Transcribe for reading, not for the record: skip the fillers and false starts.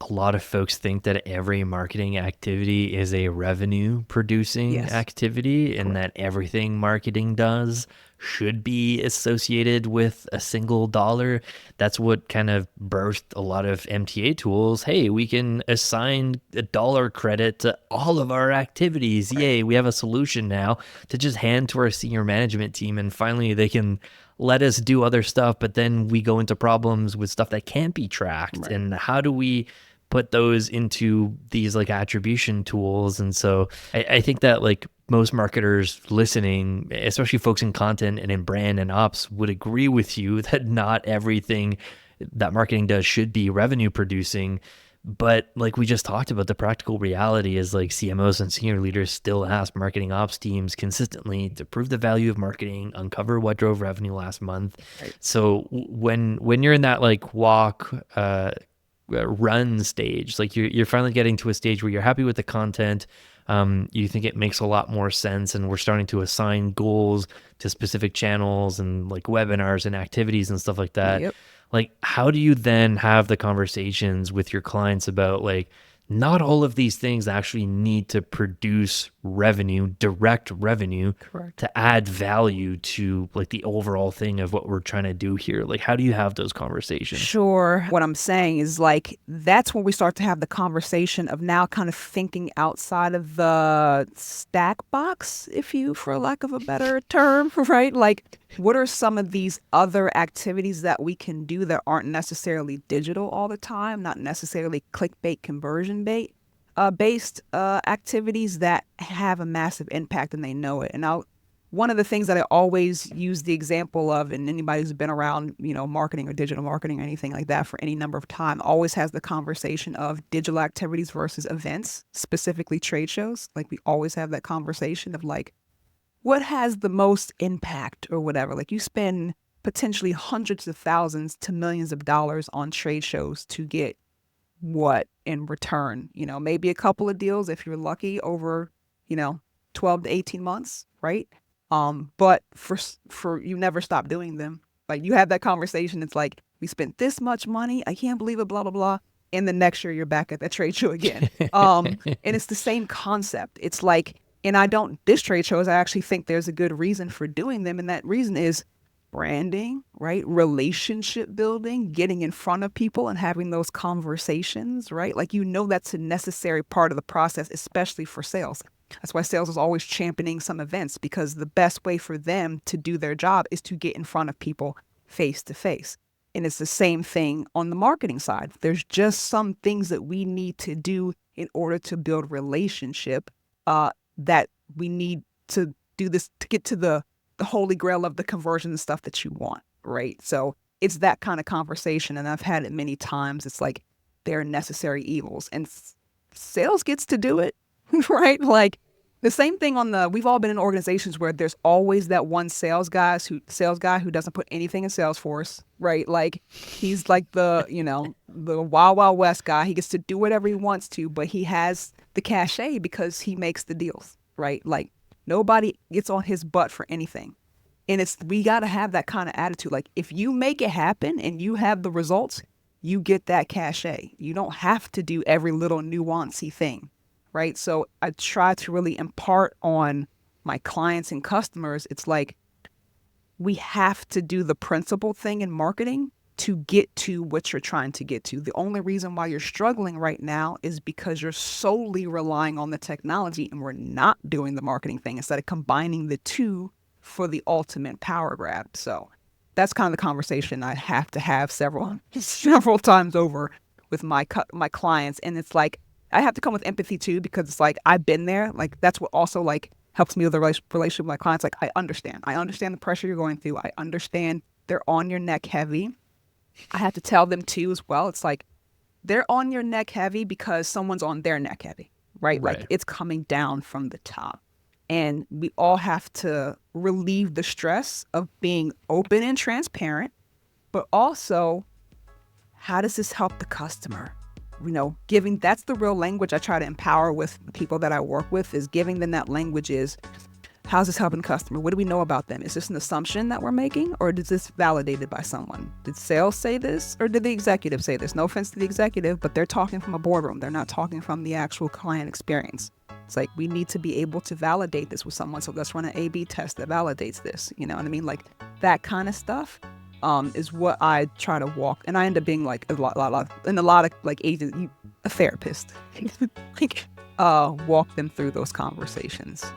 a lot of folks think that every marketing activity is a revenue producing Yes. activity and Correct. that everything marketing does should be associated with a single dollar. That's what kind of birthed a lot of MTA tools. Hey, we can assign a dollar credit to all of our activities. Right. Yay, we have a solution now to just hand to our senior management team, and finally they can let us do other stuff, but then we go into problems with stuff that can't be tracked. Right. And how do we put those into these like attribution tools? And so I think that like most marketers listening, especially folks in content and in brand and ops, would agree with you that not everything that marketing does should be revenue producing. But like we just talked about, the practical reality is like CMOs and senior leaders still ask marketing ops teams consistently to prove the value of marketing, uncover what drove revenue last month. Right. So when you're in that like run stage, like you're finally getting to a stage where you're happy with the content, you think it makes a lot more sense, and we're starting to assign goals to specific channels and like webinars and activities and stuff like that. Yep. Like, how do you then have the conversations with your clients about like, not all of these things actually need to produce revenue, direct revenue, Correct. to add value to like the overall thing of what we're trying to do here? Like, how do you have those conversations? Sure. What I'm saying is like that's when we start to have the conversation of now kind of thinking outside of the stack box, if you, for lack of a better term, right? Like, what are some of these other activities that we can do that aren't necessarily digital all the time, not necessarily clickbait, conversion bait based activities that have a massive impact and they know it. And one of the things that I always use the example of, and anybody who's been around, marketing or digital marketing or anything like that for any number of time, always has the conversation of digital activities versus events, specifically trade shows. Like we always have that conversation of like, what has the most impact or whatever? Like you spend potentially hundreds of thousands to millions of dollars on trade shows to get what in return? Maybe a couple of deals if you're lucky over, you know, 12 to 18 months, right? But for you never stop doing them. Like you have that conversation. It's like, we spent this much money. I can't believe it, blah, blah, blah. And the next year you're back at that trade show again. And it's the same concept. It's like, and I don't diss trade shows. I actually think there's a good reason for doing them. And that reason is branding, right? Relationship building, getting in front of people and having those conversations, right? Like, that's a necessary part of the process, especially for sales. That's why sales is always championing some events, because the best way for them to do their job is to get in front of people face to face. And it's the same thing on the marketing side. There's just some things that we need to do in order to build relationship that we need to do this to get to the holy grail of the conversion and stuff that you want, right? So it's that kind of conversation, and I've had it many times. It's like they're necessary evils, and sales gets to do it, right? Like the same thing we've all been in organizations where there's always that one sales guy who doesn't put anything in Salesforce, right? Like he's like the wild, wild west guy. He gets to do whatever he wants to, but he has the cachet because he makes the deals, right? Like nobody gets on his butt for anything. And we got to have that kind of attitude. Like if you make it happen and you have the results, you get that cachet. You don't have to do every little nuancey thing, right? So I try to really impart on my clients and customers. It's like we have to do the principal thing in marketing to get to what you're trying to get to. The only reason why you're struggling right now is because you're solely relying on the technology and we're not doing the marketing thing instead of combining the two for the ultimate power grab. So that's kind of the conversation I have to have several times over with my clients. And it's like, I have to come with empathy too, because it's like, I've been there. Like that's what also like helps me with the relationship with my clients. Like I understand the pressure you're going through. I understand they're on your neck heavy. I have to tell them too as well. It's like they're on your neck heavy because someone's on their neck heavy, right? Right. Like it's coming down from the top. And we all have to relieve the stress of being open and transparent, but also how does this help the customer? That's the real language I try to empower with the people that I work with, is giving them that language is, How's this helping the customer? What do we know about them? Is this an assumption that we're making, or is this validated by someone? Did sales say this, or did the executive say this? No offense to the executive, but they're talking from a boardroom. They're not talking from the actual client experience. It's like, we need to be able to validate this with someone. So let's run an A/B test that validates this. You know what I mean? Like, that kind of stuff is what I try to walk. And I end up being like a lot of like agents, a therapist, like walk them through those conversations.